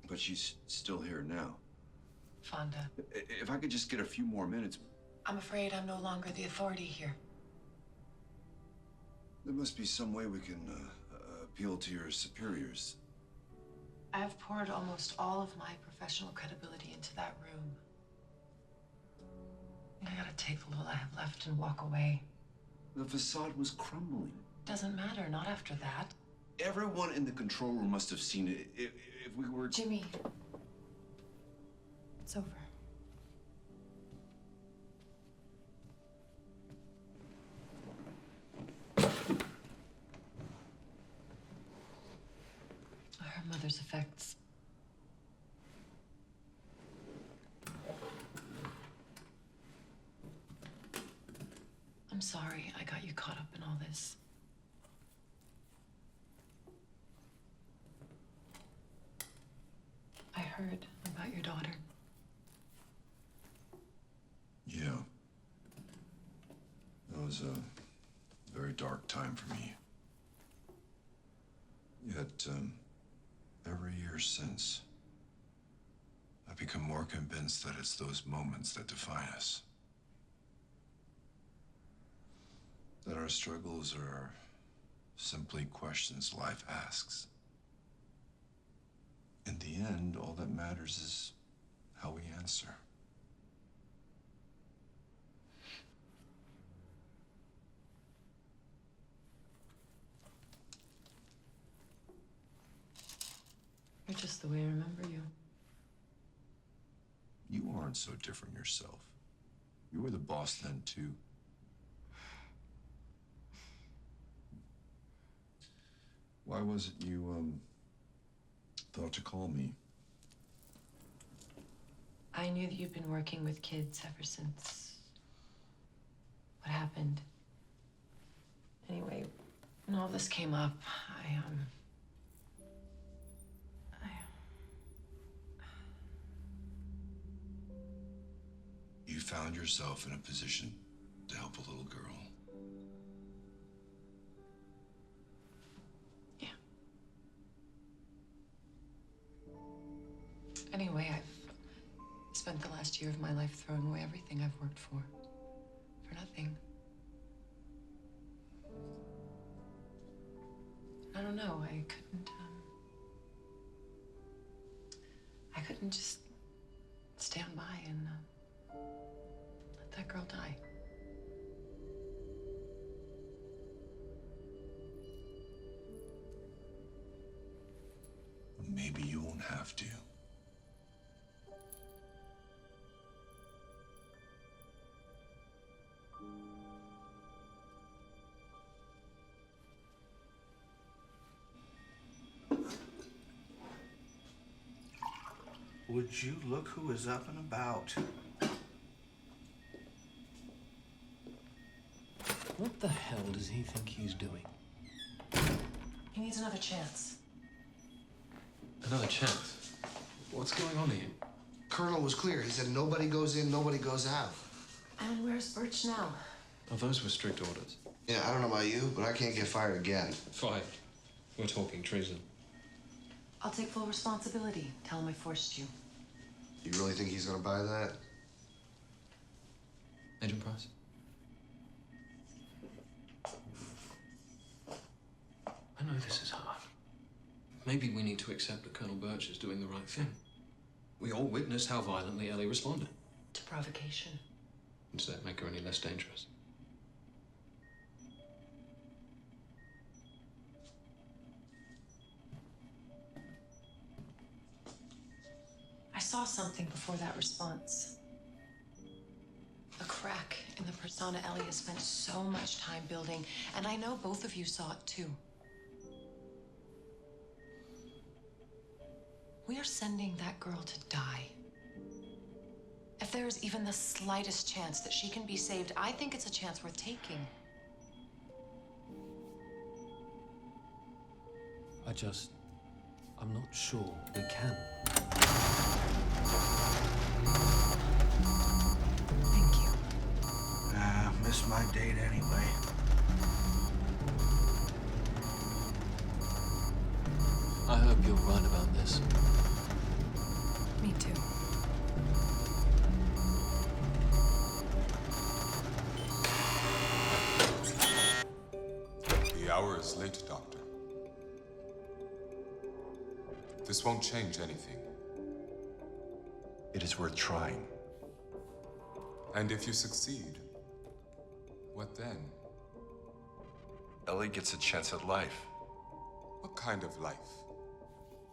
But she's still here now. Fonda. If I could just get a few more minutes. I'm afraid I'm no longer the authority here. There must be some way we can appeal to your superiors. I have poured almost all of my professional credibility into that room. I gotta take the little I have left and walk away. The facade was crumbling. Doesn't matter, not after that. Everyone in the control room must have seen it. If we were... Jimmy. It's over. Her mother's effects. I'm sorry I got you caught up in all this. I heard your daughter. Yeah. That was a very dark time for me. Yet, every year since, I've become more convinced that it's those moments that define us. That our struggles are simply questions life asks. In the end, all that matters is how we answer. You're just the way I remember you. You aren't so different yourself. You were the boss then, too. Why was it you, thought to call me? I knew that you'd been working with kids ever since what happened. Anyway, when all this came up, You found yourself in a position to help a little girl. Yeah. Anyway, I've spent the last year of my life throwing away everything I've worked for nothing. I don't know, I couldn't just stand by and let that girl die. Maybe you won't have to. Would you look who is up and about? What the hell does he think he's doing? He needs another chance. Another chance? What's going on here? Colonel was clear. He said nobody goes in, nobody goes out. And where's Birch now? Oh, those were strict orders. Yeah, I don't know about you, but I can't get fired again. Fired. We're talking treason. I'll take full responsibility. Tell him I forced you. You really think he's gonna buy that? Agent Price? I know this is hard. Maybe we need to accept that Colonel Birch is doing the right thing. We all witnessed how violently Ellie responded. To provocation. Does that make her any less dangerous? I saw something before that response. A crack in the persona Ellie has spent so much time building, and I know both of you saw it too. We are sending that girl to die. If there is even the slightest chance that she can be saved, I think it's a chance worth taking. I'm not sure we can. Thank you. Missed my date anyway. I hope you're right about this. Me too. The hour is late, Doctor. This won't change anything. It is worth trying. And if you succeed, what then? Ellie gets a chance at life. What kind of life?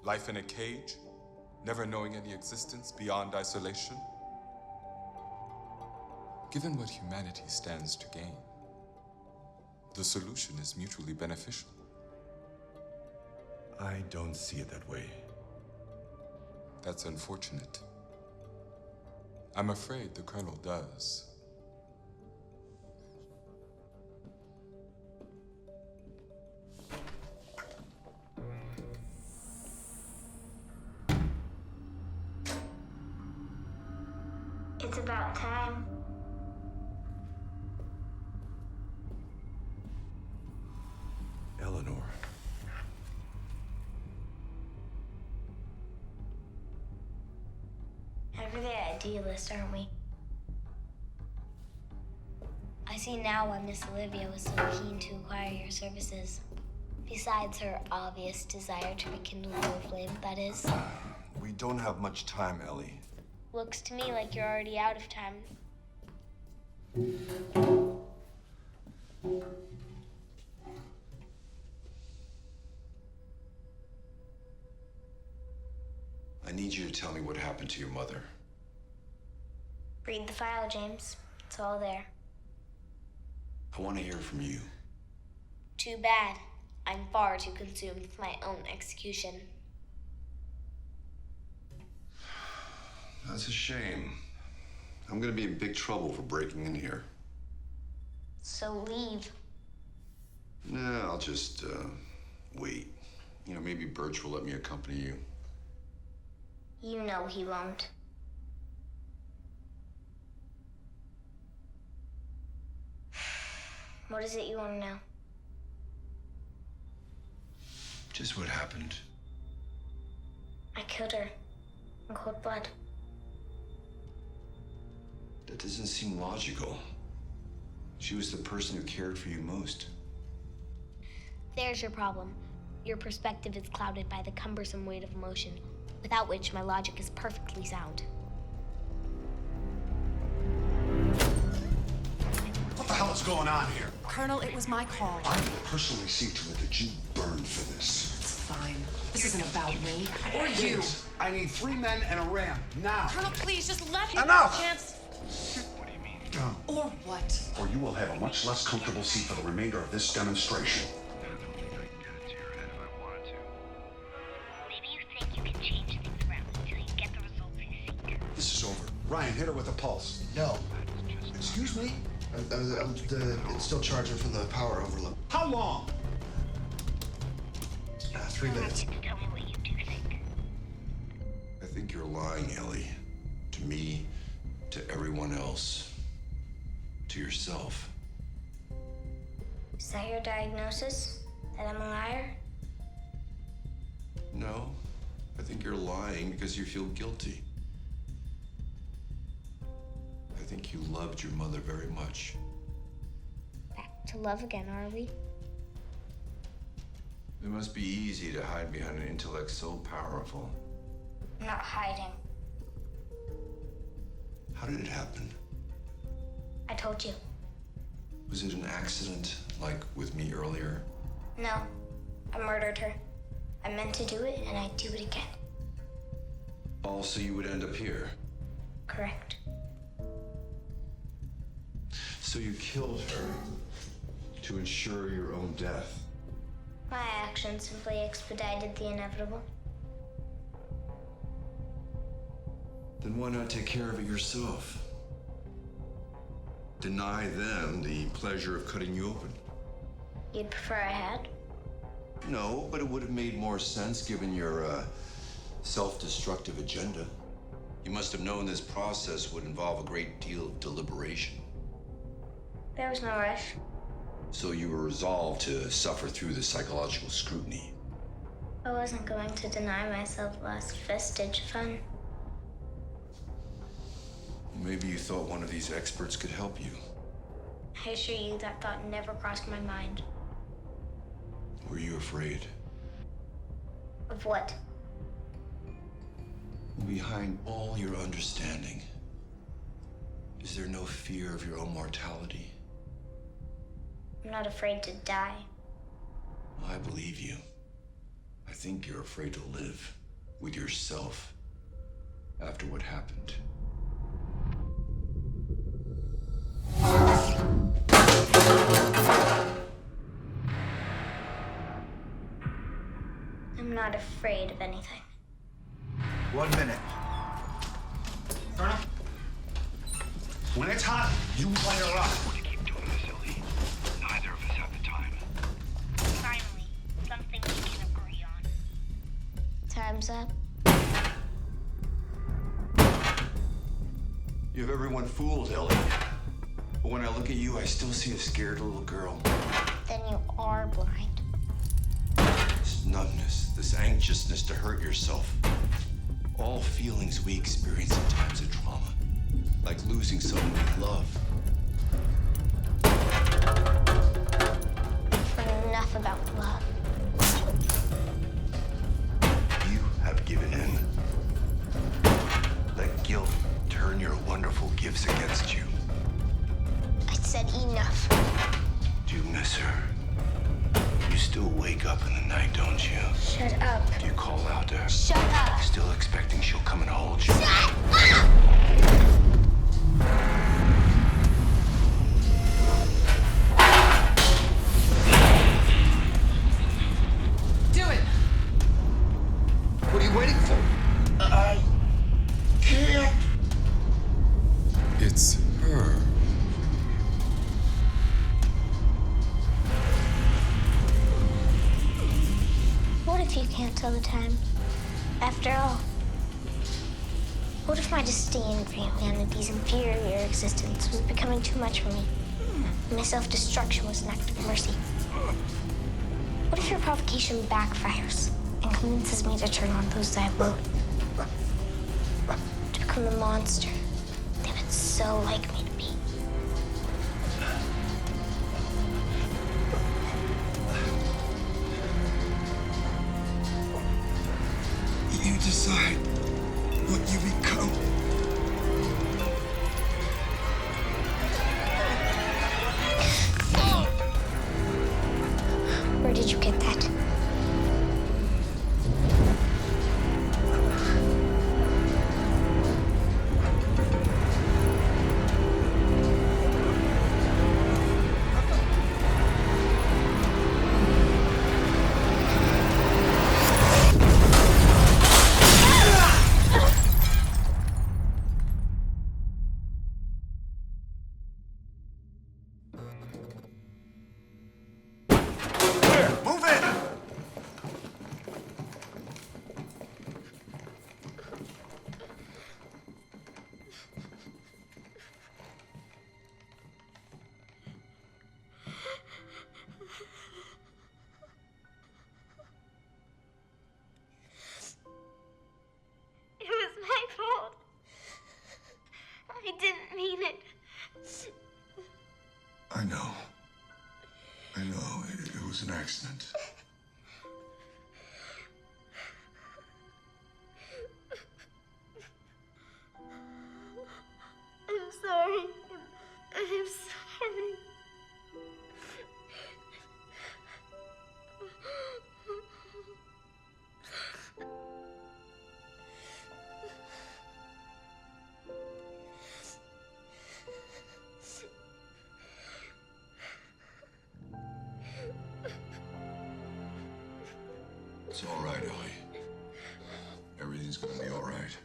Life in a cage? Never knowing any existence beyond isolation? Given what humanity stands to gain, the solution is mutually beneficial. I don't see it that way. That's unfortunate. I'm afraid the Colonel does. It's about time. Eleanor. Everyday idealist, aren't we? I see now why Miss Olivia was so keen to acquire your services. Besides her obvious desire to rekindle your flame, that is. We don't have much time, Ellie. Looks to me like you're already out of time. I need you to tell me what happened to your mother. Read the file, James. It's all there. I want to hear from you. Too bad. I'm far too consumed with my own execution. That's a shame. I'm gonna be in big trouble for breaking in here. So leave. Nah, I'll just, wait. You know, maybe Birch will let me accompany you. You know he won't. What is it you want to know? Just what happened. I killed her in cold blood. That doesn't seem logical. She was the person who cared for you most. There's your problem. Your perspective is clouded by the cumbersome weight of emotion, without which my logic is perfectly sound. What the hell is going on here? Colonel, it was my call. I will personally see to it that you burn for this. It's fine. This isn't about me or you. I need 3 men and a ram, now. Colonel, please, just let him Enough! have a chance. What do you mean? Go. Or what? Or you will have a much less comfortable seat for the remainder of this demonstration. Maybe you think you can change things around until you get the results you seek. This is over. Ryan, hit her with a pulse. No. Excuse me? It's still charging from the power overload. How long? 3 minutes. Tell me what you do think. I think you're lying, Ellie. To me, to everyone else, to yourself. Is that your diagnosis? That I'm a liar? No, I think you're lying because you feel guilty. I think you loved your mother very much. Back to love again, are we? It must be easy to hide behind an intellect so powerful. I'm not hiding. How did it happen? I told you. Was it an accident, like with me earlier? No, I murdered her. I meant to do it, and I'd do it again. Also, you would end up here. Correct. So you killed her to ensure your own death. My action simply expedited the inevitable. Then why not take care of it yourself? Deny them the pleasure of cutting you open. You'd prefer I had? No, but it would have made more sense given your self-destructive agenda. You must have known this process would involve a great deal of deliberation. There was no rush. So you were resolved to suffer through the psychological scrutiny. I wasn't going to deny myself the last vestige of fun. Maybe you thought one of these experts could help you. I assure you that thought never crossed my mind. Were you afraid? Of what? Behind all your understanding, is there no fear of your own mortality? I'm not afraid to die. I believe you. I think you're afraid to live with yourself after what happened. I'm not afraid of anything. 1 minute. Colonel? When it's hot, you light her up. Keep doing this, Ellie. Neither of us have the time. Finally, something we can agree on. Time's up. You have everyone fooled, Ellie. But when I look at you, I still see a scared little girl. Then you are blind. This numbness, this anxiousness to hurt yourself. All feelings we experience in times of trauma. Like losing someone we love. Enough about love. You have given in. Let guilt turn your wonderful gifts against you. I said enough. Do you miss her? You still wake up in the night, don't you? Shut up. Do you call out to her? Shut up. Still expecting she'll come and hold you? Shut up! Do it! What are you waiting for? I can't. It's her. What if you can't tell the time? After all, what if my disdain for humanity's inferior existence was becoming too much for me? My self-destruction was an act of mercy. What if your provocation backfires and convinces me to turn on those I loathe? To become the monster they would so like me to be. You decide what you become. Where did you get that? It was my fault. I didn't mean it. I know. It was an accident. I'm sorry. I'm sorry. It's all right, Ellie. Everything's gonna be all right.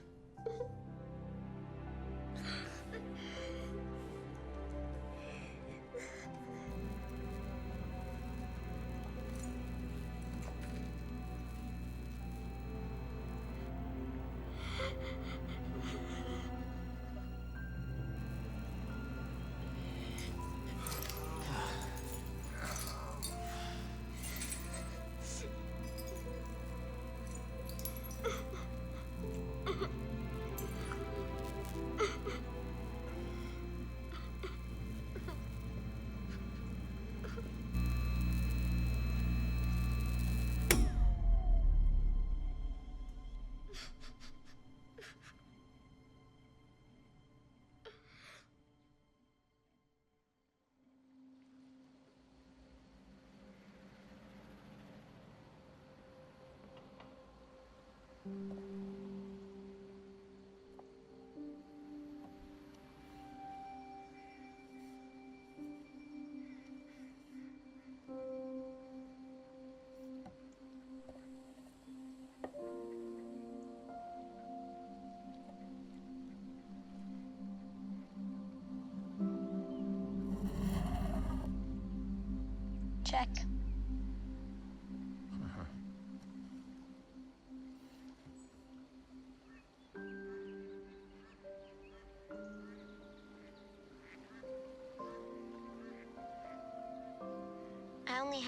Check.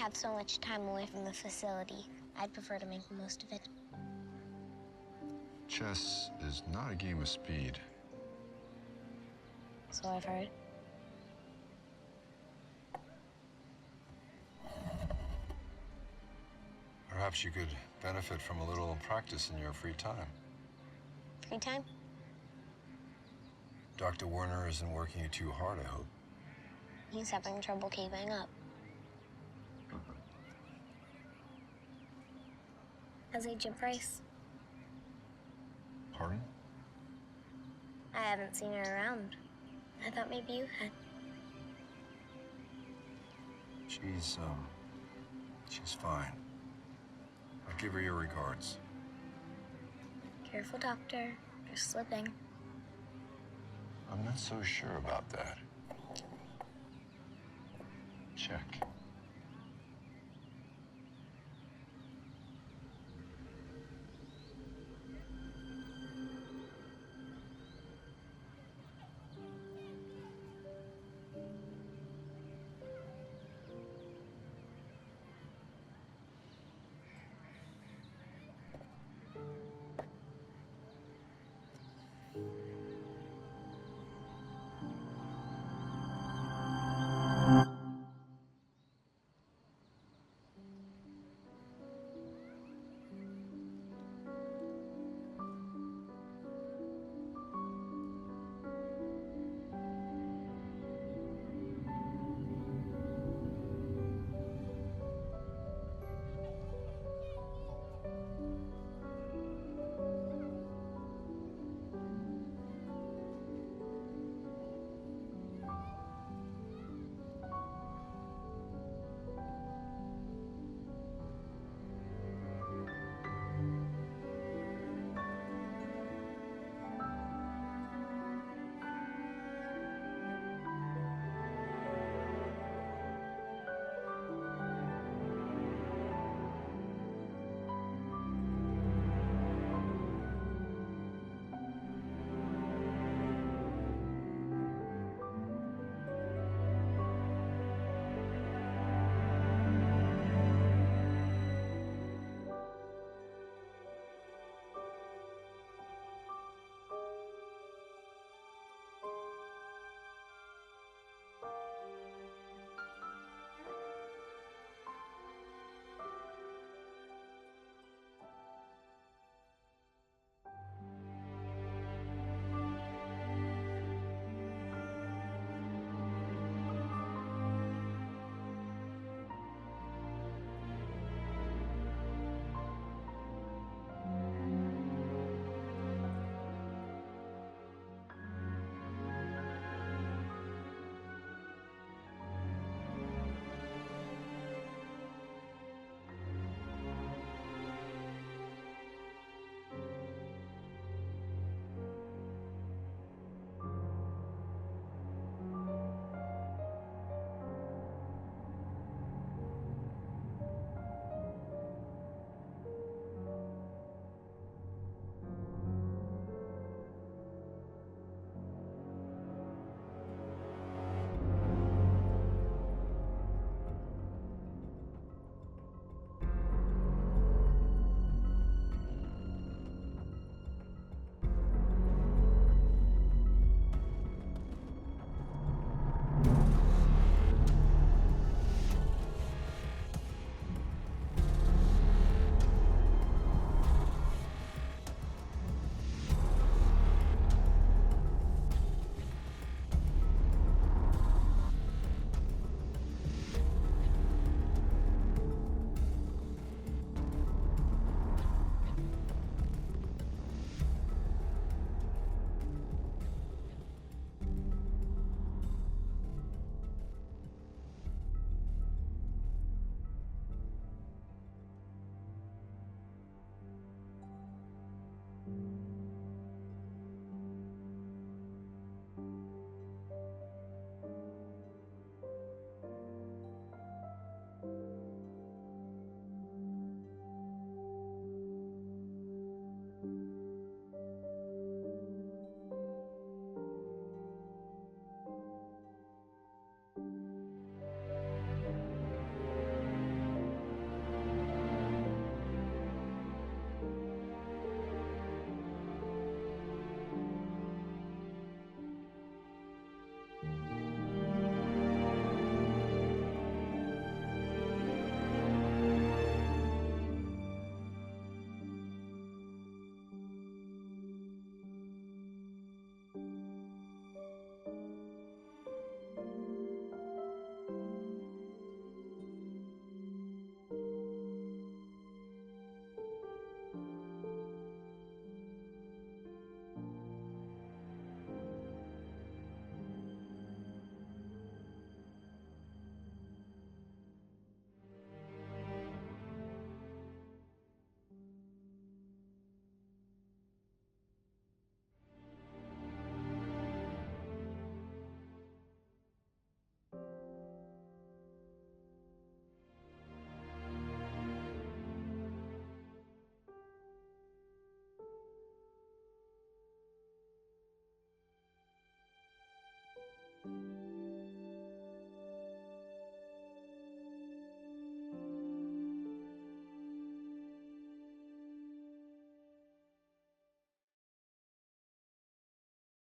have so much time away from the facility. I'd prefer to make the most of it. Chess is not a game of speed. So I've heard. Perhaps you could benefit from a little practice in your free time. Free time? Dr. Werner isn't working you too hard, I hope. He's having trouble keeping up. How's Agent Price? Pardon? I haven't seen her around. I thought maybe you had. She's fine. I'll give her your regards. Careful, Doctor. You're slipping. I'm not so sure about that. Check.